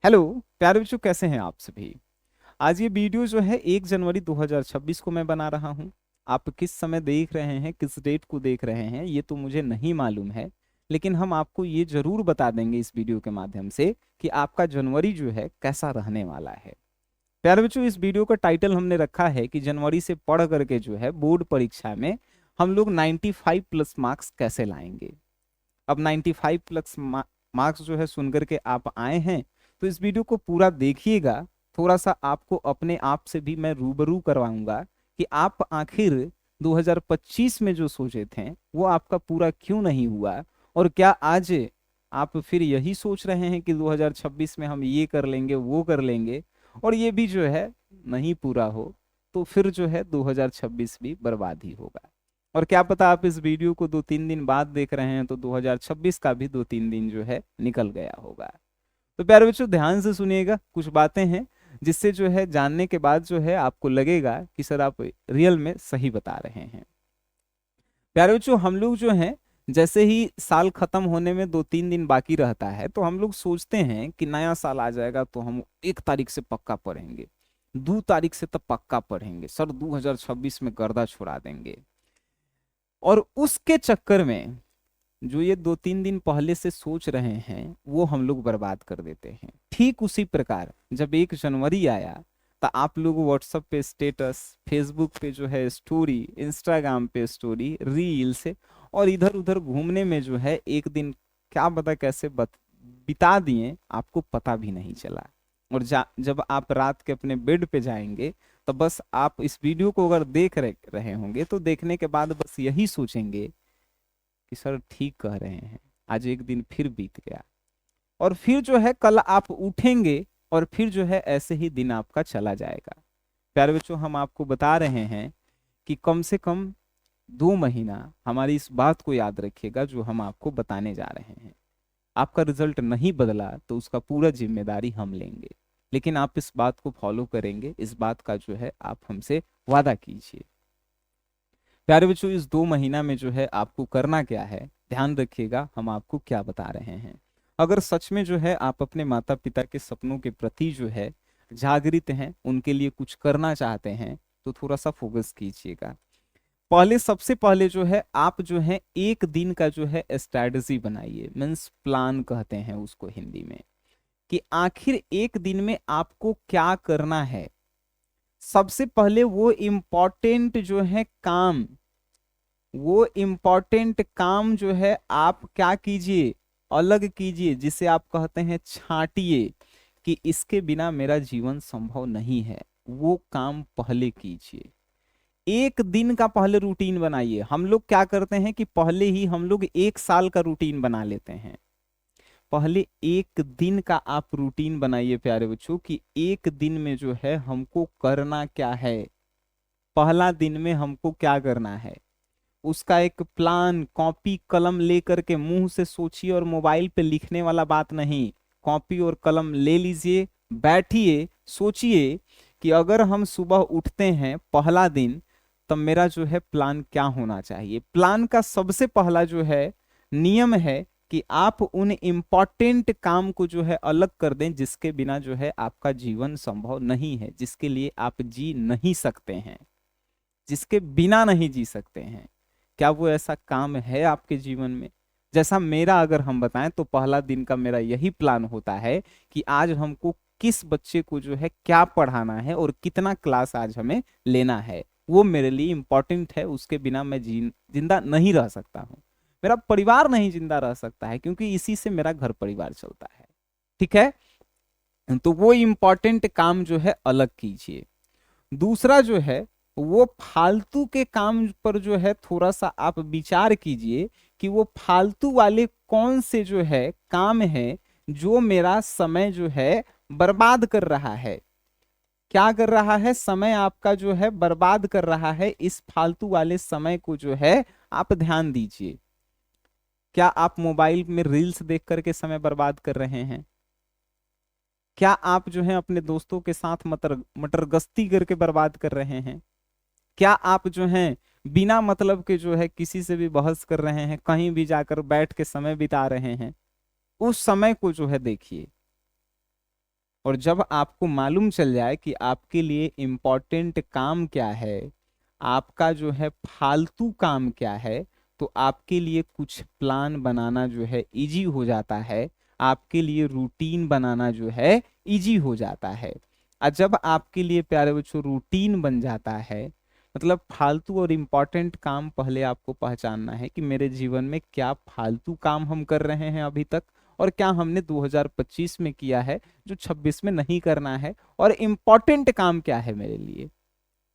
Hello प्यारे बच्चों, कैसे हैं आप सभी। आज ये वीडियो जो है 1 जनवरी 2026 को मैं बना रहा हूँ। आप किस समय देख रहे हैं, किस डेट को देख रहे हैं, ये तो मुझे नहीं मालूम है। लेकिन हम आपको ये जरूर बता देंगे इस वीडियो के माध्यम से कि आपका जनवरी जो है कैसा रहने वाला है। प्यारे बच्चों, इस वीडियो का टाइटल हमने रखा है कि जनवरी से पढ़ करके जो है बोर्ड परीक्षा में हम लोग 95 प्लस मार्क्स कैसे लाएंगे। अब 95 प्लस मार्क्स जो है सुनकर के आप आए हैं, तो इस वीडियो को पूरा देखिएगा। थोड़ा सा आपको अपने आप से भी मैं रूबरू करवाऊंगा कि आप आखिर 2025 में जो सोचे थे वो आपका पूरा क्यों नहीं हुआ, और क्या आज आप फिर यही सोच रहे हैं कि 2026 में हम ये कर लेंगे वो कर लेंगे, और ये भी जो है नहीं पूरा हो, तो फिर जो है 2026 भी बर्बाद ही होगा। और क्या पता आप इस वीडियो को 2-3 दिन बाद देख रहे हैं तो 2026 का भी 2-3 दिन जो है निकल गया होगा। तो प्यारे बच्चों, ध्यान से सुनिएगा, कुछ बातें हैं जिससे जो है जानने के बाद जो है आपको लगेगा कि सर आप रियल में सही बता रहे हैं। प्यारे बच्चों, हम लोग जो हैं जैसे ही साल खत्म होने में 2-3 दिन बाकी रहता है तो हम लोग सोचते हैं कि नया साल आ जाएगा तो हम 1 तारीख से पक्का पढ़ेंगे, 2 तारीख से तो पक्का पढ़ेंगे, सर 2026 में गर्दा छुड़ा देंगे। और उसके चक्कर में जो ये 2-3 दिन पहले से सोच रहे हैं वो हम लोग बर्बाद कर देते हैं। ठीक उसी प्रकार जब 1 जनवरी आया तो आप लोग व्हाट्सएप पे स्टेटस, फेसबुक पे जो है स्टोरी, इंस्टाग्राम पे स्टोरी, रील्स और इधर उधर घूमने में जो है एक दिन क्या पता कैसे बिता दिए, आपको पता भी नहीं चला। और जब आप रात के अपने बेड पे जाएंगे तो बस आप इस वीडियो को अगर देख रहे होंगे तो देखने के बाद बस यही सोचेंगे कि सर ठीक कह रहे हैं, आज एक दिन फिर बीत गया। और फिर जो है कल आप उठेंगे और फिर जो है ऐसे ही दिन आपका चला जाएगा। प्यारे बच्चों, हम आपको बता रहे हैं कि कम से कम 2 महीना हमारी इस बात को याद रखिएगा जो हम आपको बताने जा रहे हैं। आपका रिजल्ट नहीं बदला तो उसका पूरा जिम्मेदारी हम लेंगे, लेकिन आप इस बात को फॉलो करेंगे, इस बात का जो है आप हमसे वादा कीजिए। प्यारे बच्चों, इस 2 महीना में जो है आपको करना क्या है, ध्यान रखिएगा हम आपको क्या बता रहे हैं। अगर सच में जो है आप अपने माता पिता के सपनों के प्रति जो है जागृत हैं, उनके लिए कुछ करना चाहते हैं, तो थोड़ा सा फोकस कीजिएगा। पहले सबसे पहले जो है आप जो है एक दिन का जो है स्ट्रैटेजी बनाइए, मीन्स प्लान कहते हैं उसको हिंदी में, कि आखिर एक दिन में आपको क्या करना है। सबसे पहले वो इम्पोर्टेंट काम जो है आप क्या कीजिए, अलग कीजिए, जिसे आप कहते हैं छांटिए कि इसके बिना मेरा जीवन संभव नहीं है। वो काम पहले कीजिए। एक दिन का पहले रूटीन बनाइए। हम लोग क्या करते हैं कि पहले ही हम लोग 1 साल का रूटीन बना लेते हैं। पहले एक दिन का आप रूटीन बनाइए प्यारे बच्चों, कि एक दिन में जो है हमको करना क्या है। पहला दिन में हमको क्या करना है, उसका एक प्लान कॉपी कलम लेकर के मुंह से सोचिए, और मोबाइल पे लिखने वाला बात नहीं। कॉपी और कलम ले लीजिए, बैठिए, सोचिए कि अगर हम सुबह उठते हैं पहला दिन, तब मेरा जो है प्लान क्या होना चाहिए। प्लान का सबसे पहला जो है नियम है कि आप उन इम्पोर्टेंट काम को जो है अलग कर दें, जिसके बिना जो है आपका जीवन संभव नहीं है, जिसके लिए आप जी नहीं सकते हैं, जिसके बिना नहीं जी सकते हैं। क्या वो ऐसा काम है आपके जीवन में। जैसा मेरा अगर हम बताएं तो पहला दिन का मेरा यही प्लान होता है कि आज हमको किस बच्चे को जो है क्या पढ़ाना है और कितना क्लास आज हमें लेना है। वो मेरे लिए इंपॉर्टेंट है, उसके बिना मैं जिंदा नहीं रह सकता हूँ। मेरा परिवार नहीं जिंदा रह सकता है, क्योंकि इसी से मेरा घर परिवार चलता है। ठीक है, तो वो इम्पोर्टेंट काम जो है अलग कीजिए। दूसरा जो है वो फालतू के काम पर जो है थोड़ा सा आप विचार कीजिए कि वो फालतू वाले कौन से जो है काम है जो मेरा समय जो है बर्बाद कर रहा है। क्या कर रहा है, समय आपका जो है बर्बाद कर रहा है। इस फालतू वाले समय को जो है आप ध्यान दीजिए। क्या आप मोबाइल में रील्स देख करके समय बर्बाद कर रहे हैं? क्या आप जो है अपने दोस्तों के साथ मटर मटर गश्ती करके बर्बाद कर रहे हैं? क्या आप जो हैं बिना मतलब के जो है किसी से भी बहस कर रहे हैं, कहीं भी जाकर बैठ के समय बिता रहे हैं? उस समय को जो है देखिए। और जब आपको मालूम चल जाए कि आपके लिए इम्पोर्टेंट काम क्या है, आपका जो है फालतू काम क्या है, तो आपके लिए कुछ प्लान बनाना जो है इजी हो जाता है, आपके लिए रूटीन बनाना जो है इजी हो जाता है। और जब आपके लिए प्यारे बच्चों रूटीन बन जाता है, मतलब फालतू और इम्पोर्टेंट काम पहले आपको पहचानना है कि मेरे जीवन में क्या फालतू काम हम कर रहे हैं अभी तक, और क्या हमने 2025 में किया है जो 26 में नहीं करना है, और इम्पोर्टेंट काम क्या है मेरे लिए,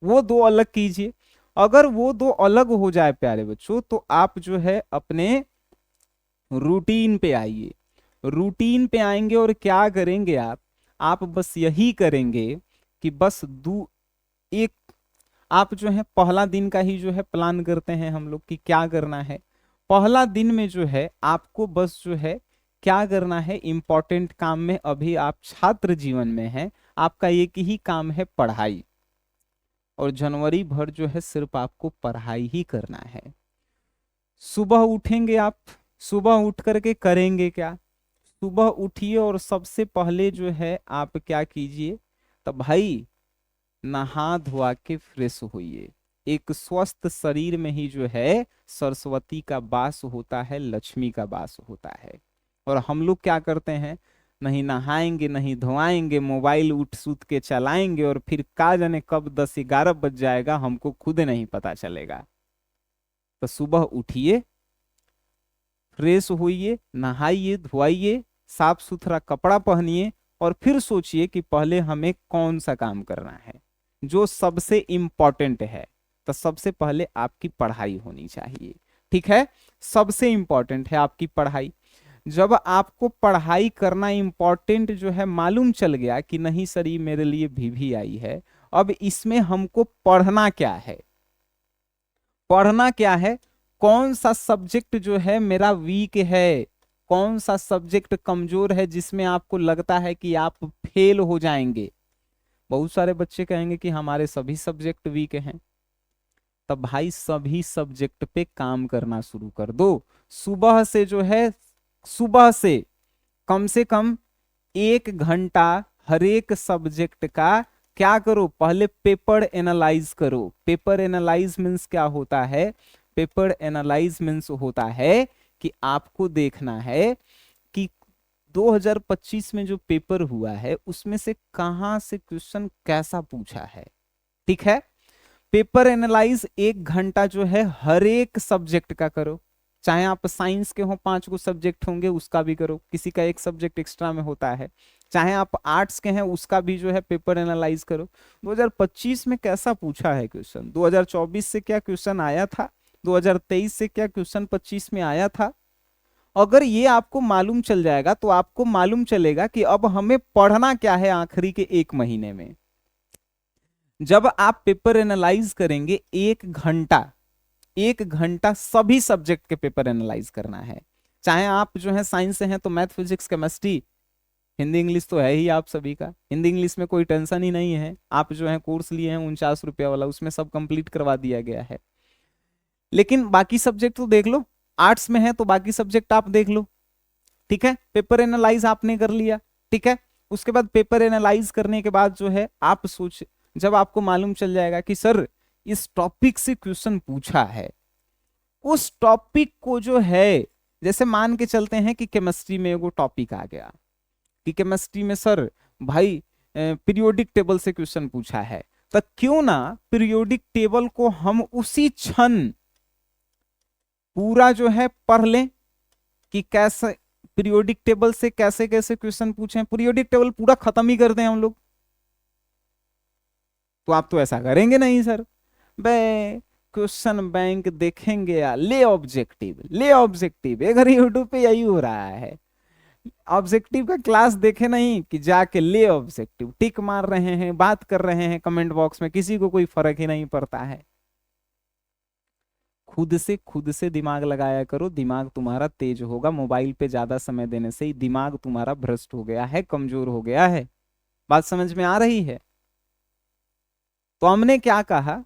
वो दो अलग कीजिए। अगर वो दो अलग हो जाए प्यारे बच्चों, तो आप जो है अपने रूटीन पे आइए। रूटीन पे आएंगे और क्या करेंगे आप बस यही करेंगे कि बस एक आप जो है पहला दिन का ही जो है प्लान करते हैं हम लोग कि क्या करना है। पहला दिन में जो है आपको बस जो है क्या करना है, इंपॉर्टेंट काम में, अभी आप छात्र जीवन में हैं, आपका एक ही काम है पढ़ाई, और जनवरी भर जो है सिर्फ आपको पढ़ाई ही करना है। सुबह उठेंगे आप, सुबह उठ करके करेंगे क्या, सुबह उठिए और सबसे पहले जो है आप क्या कीजिए, तो भाई नहा धोआ के फ्रेश होइए। एक स्वस्थ शरीर में ही जो है सरस्वती का वास होता है, लक्ष्मी का वास होता है। और हम लोग क्या करते हैं, नहीं नहाएंगे नहीं धोआएंगे, मोबाइल उठ सुत के चलाएंगे, और फिर का जाने कब 10-11 बज जाएगा हमको खुद नहीं पता चलेगा। तो सुबह उठिए, फ्रेश होइए, नहाइए धोआइए, साफ सुथरा कपड़ा पहनिए, और फिर सोचिए कि पहले हमें कौन सा काम करना है जो सबसे इंपॉर्टेंट है। तो सबसे पहले आपकी पढ़ाई होनी चाहिए, ठीक है, सबसे इंपॉर्टेंट है आपकी पढ़ाई। जब आपको पढ़ाई करना इंपॉर्टेंट जो है मालूम चल गया कि नहीं सर ये मेरे लिए भी आई है, अब इसमें हमको पढ़ना क्या है, पढ़ना क्या है, कौन सा सब्जेक्ट जो है मेरा वीक है, कौन सा सब्जेक्ट कमजोर है जिसमें आपको लगता है कि आप फेल हो जाएंगे। बहुत सारे बच्चे कहेंगे कि हमारे सभी सब्जेक्ट वीक हैं, तब भाई सभी सब्जेक्ट पे काम करना शुरू कर दो। सुबह से जो है, सुबह से कम से कम 1 घंटा हर एक सब्जेक्ट का क्या करो, पहले पेपर एनालाइज करो। पेपर एनालाइज मीन्स क्या होता है, पेपर एनालाइज मीन्स होता है कि आपको देखना है कि 2025 में जो पेपर हुआ है उसमें से कहां से क्वेश्चन कैसा पूछा है, ठीक है। पेपर एनालाइज 1 घंटा जो है हर एक सब्जेक्ट का करो, चाहे आप साइंस के हो 5 गो सब्जेक्ट होंगे उसका भी करो, किसी का एक सब्जेक्ट एक्स्ट्रा में होता है, चाहे आप आर्ट्स के हैं उसका भी जो है पेपर एनालाइज करो। 2025 में कैसा पूछा है क्वेश्चन, 2024 से क्या क्वेश्चन आया था, 2023 से क्या क्वेश्चन 25 में आया था। अगर ये आपको मालूम चल जाएगा तो आपको मालूम चलेगा कि अब हमें पढ़ना क्या है आखिरी के 1 महीने में। जब आप पेपर एनालाइज करेंगे 1 घंटा, 1 घंटा सभी सब्जेक्ट के पेपर एनालाइज करना है, चाहे आप जो है साइंस से हैं तो math physics chemistry, Hindi English तो है ही आप सभी का, हिंदी इंग्लिश में कोई टेंशन ही नहीं है, आप जो है कोर्स लिए हैं 49 रुपया वाला, उसमें सब कंप्लीट करवा दिया गया है। लेकिन बाकी सब्जेक्ट तो देख लो, आर्ट्स में है तो बाकी सब्जेक्ट आप देख लो, ठीक है, पेपर एनालाइज आपने कर लिया, ठीक है। उसके बाद पेपर एनालाइज करने के बाद जो है आप सोच, जब आपको मालूम चल जाएगा कि सर इस टॉपिक से क्वेश्चन पूछा है, उस टॉपिक को जो है, जैसे मान के चलते हैं कि केमिस्ट्री में वो टॉपिक आ गया कि केमिस्ट्री में सर भाई पीरियोडिक टेबल से क्वेश्चन पूछा है, तो क्यों ना पीरियोडिक टेबल को हम उसी क्षण पूरा जो है पढ़ लें कि कैसे पीरियोडिक टेबल से कैसे कैसे क्वेश्चन पूछे, पीरियोडिक टेबल पूरा खत्म ही कर दें हम लोग। तो आप तो ऐसा करेंगे नहीं सर, बे क्वेश्चन बैंक देखेंगे या ले ऑब्जेक्टिव, ले ऑब्जेक्टिव, एक यूट्यूब पे यही हो रहा है, ऑब्जेक्टिव का क्लास देखे नहीं कि जाके ले ऑब्जेक्टिव टिक मार रहे हैं, बात कर रहे हैं कमेंट बॉक्स में, किसी को कोई फर्क ही नहीं पड़ता है। खुद से दिमाग लगाया करो, दिमाग तुम्हारा तेज होगा, मोबाइल पे ज्यादा समय देने से ही दिमाग तुम्हारा भ्रष्ट हो गया है, कमजोर हो गया है। बात समझ में आ रही है। तो हमने क्या कहा,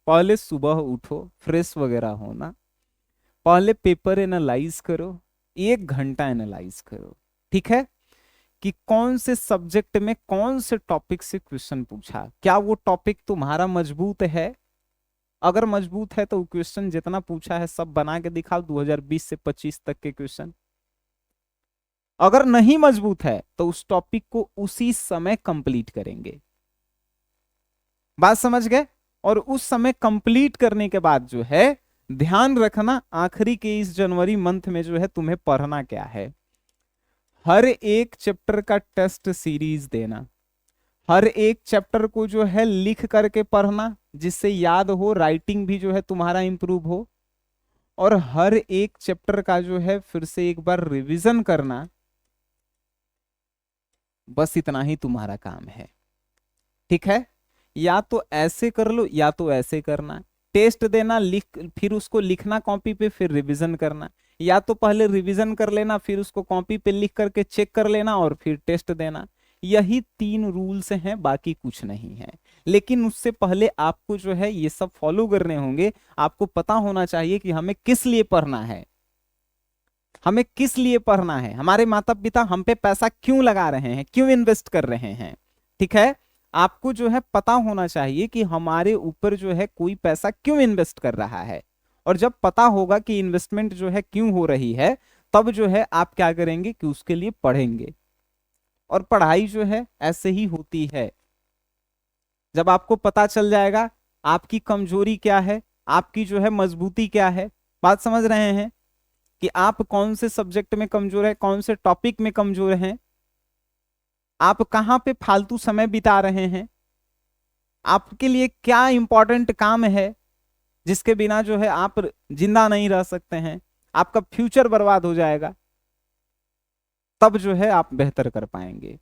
पहले सुबह उठो, फ्रेश वगैरह होना, पहले पेपर एनालाइज करो, 1 घंटा एनालाइज करो, ठीक है। कि कौन से सब्जेक्ट में कौन से टॉपिक से क्वेश्चन पूछा, क्या वो टॉपिक तुम्हारा मजबूत है। अगर मजबूत है तो क्वेश्चन जितना पूछा है सब बना के दिखाओ 2020 से 25 तक के क्वेश्चन। अगर नहीं मजबूत है तो उस टॉपिक को उसी समय कंप्लीट करेंगे। बात समझ गए। और उस समय कंप्लीट करने के बाद जो है ध्यान रखना, आखिरी के इस जनवरी मंथ में जो है तुम्हें पढ़ना क्या है। हर एक चैप्टर का टेस्ट सीरीज देना, हर एक चैप्टर को जो है लिख करके पढ़ना जिससे याद हो, राइटिंग भी जो है तुम्हारा इंप्रूव हो, और हर एक चैप्टर का जो है फिर से एक बार रिवीजन करना। बस इतना ही तुम्हारा काम है, ठीक है। या तो ऐसे कर लो या तो ऐसे करना, टेस्ट देना, लिख, फिर उसको लिखना कॉपी पे, फिर रिवीजन करना, या तो पहले रिवीजन कर लेना फिर उसको कॉपी पे लिख करके चेक कर लेना और फिर टेस्ट देना। यही 3 रूल्स हैं, बाकी कुछ नहीं है। लेकिन उससे पहले आपको जो है ये सब फॉलो करने होंगे। आपको पता होना चाहिए कि हमें किस लिए पढ़ना है, हमें किस लिए पढ़ना है, हमारे माता पिता हम पे पैसा क्यों लगा रहे हैं, क्यों इन्वेस्ट कर रहे हैं, ठीक है। आपको जो है पता होना चाहिए कि हमारे ऊपर जो है कोई पैसा क्यों इन्वेस्ट कर रहा है। और जब पता होगा कि इन्वेस्टमेंट जो है क्यों हो रही है, तब जो है आप क्या करेंगे कि उसके लिए पढ़ेंगे। और पढ़ाई जो है ऐसे ही होती है, जब आपको पता चल जाएगा आपकी कमजोरी क्या है, आपकी जो है मजबूती क्या है। बात समझ रहे हैं कि आप कौन से सब्जेक्ट में कमजोर है, कौन से टॉपिक में कमजोर हैं, आप कहां पे फालतू समय बिता रहे हैं, आपके लिए क्या इंपॉर्टेंट काम है जिसके बिना जो है आप जिंदा नहीं रह सकते हैं, आपका फ्यूचर बर्बाद हो जाएगा, तब जो है आप बेहतर कर पाएंगे।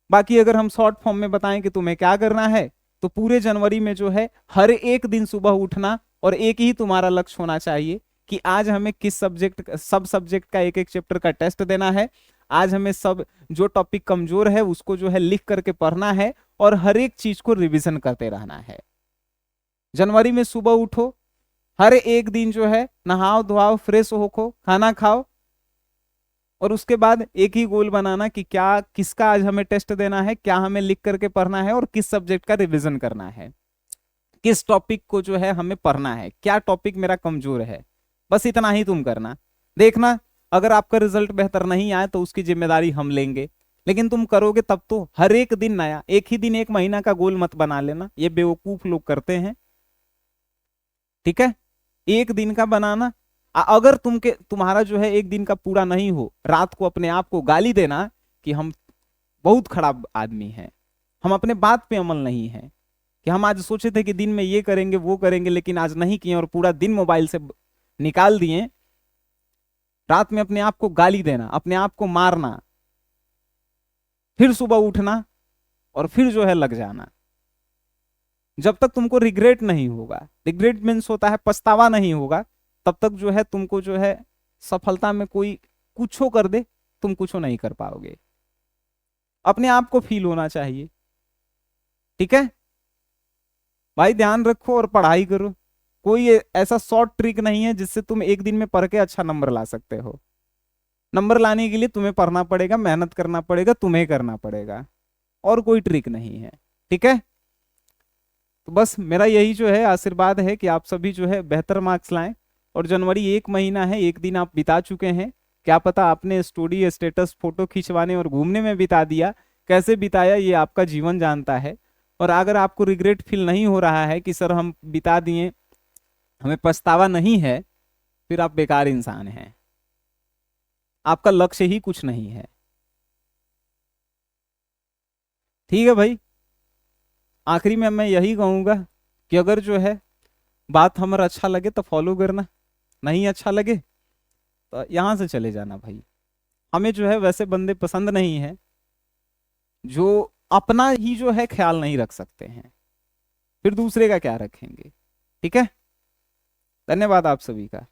बाकी अगर हम शॉर्ट फॉर्म में बताएं कि तुम्हें क्या करना है, तो पूरे जनवरी में जो है हर एक दिन सुबह उठना और एक ही तुम्हारा लक्ष्य होना चाहिए कि आज हमें किस सब्जेक्ट, सब सब्जेक्ट का एक एक चैप्टर का टेस्ट देना है। आज हमें सब जो टॉपिक कमजोर है उसको जो है लिख करके पढ़ना है और हर एक चीज को रिवीजन करते रहना है। जनवरी में सुबह उठो, हर एक दिन जो है नहाओ धोआओ, फ्रेश होको, खाना खाओ, और उसके बाद एक ही गोल बनाना कि क्या, किसका आज हमें टेस्ट देना है, क्या हमें लिख करके पढ़ना है और किस सब्जेक्ट का रिवीजन करना है, किस टॉपिक को जो है हमें पढ़ना है, क्या टॉपिक मेरा कमजोर है। बस इतना ही तुम करना। देखना अगर आपका रिजल्ट बेहतर नहीं आए तो उसकी जिम्मेदारी हम लेंगे, लेकिन तुम करोगे तब तो। हर एक दिन नया, एक ही दिन एक महीना का गोल मत बना लेना, ये बेवकूफ लोग करते हैं, ठीक है। एक दिन का बनाना। अगर तुम्हारा जो है एक दिन का पूरा नहीं हो, रात को अपने आप को गाली देना कि हम बहुत खराब आदमी हैं, हम अपने बात पे अमल नहीं है, कि हम आज सोचे थे कि दिन में ये करेंगे वो करेंगे लेकिन आज नहीं किए और पूरा दिन मोबाइल से निकाल दिए। रात में अपने आप को गाली देना, अपने आप को मारना, फिर सुबह उठना और फिर जो है लग जाना। जब तक तुमको रिग्रेट नहीं होगा, रिग्रेट मीन्स होता है पछतावा नहीं होगा, तब तक जो है तुमको जो है सफलता में कोई कुछो कर दे तुम कुछो नहीं कर पाओगे। अपने आप को फील होना चाहिए, ठीक है भाई। ध्यान रखो और पढ़ाई करो। कोई ऐसा शॉर्ट ट्रिक नहीं है जिससे तुम एक दिन में पढ़ के अच्छा नंबर ला सकते हो। नंबर लाने के लिए तुम्हें पढ़ना पड़ेगा, मेहनत करना पड़ेगा, तुम्हें करना पड़ेगा, और कोई ट्रिक नहीं है, ठीक है। तो बस मेरा यही जो है आशीर्वाद है कि आप सभी जो है बेहतर मार्क्स लाएं। और जनवरी एक महीना है, एक दिन आप बिता चुके हैं, क्या पता आपने स्टोरी, स्टेटस, फोटो खिंचवाने और घूमने में बिता दिया। कैसे बिताया ये आपका जीवन जानता है। और अगर आपको रिग्रेट फील नहीं हो रहा है कि सर हम बिता दिए, हमें पछतावा नहीं है, फिर आप बेकार इंसान हैं, आपका लक्ष्य ही कुछ नहीं है, ठीक है भाई। आखिरी में मैं यही कहूंगा कि अगर जो है बात हमारा अच्छा लगे तो फॉलो करना, नहीं अच्छा लगे तो यहां से चले जाना भाई। हमें जो है वैसे बंदे पसंद नहीं है जो अपना ही जो है ख्याल नहीं रख सकते हैं, फिर दूसरे का क्या रखेंगे, ठीक है। धन्यवाद आप सभी का।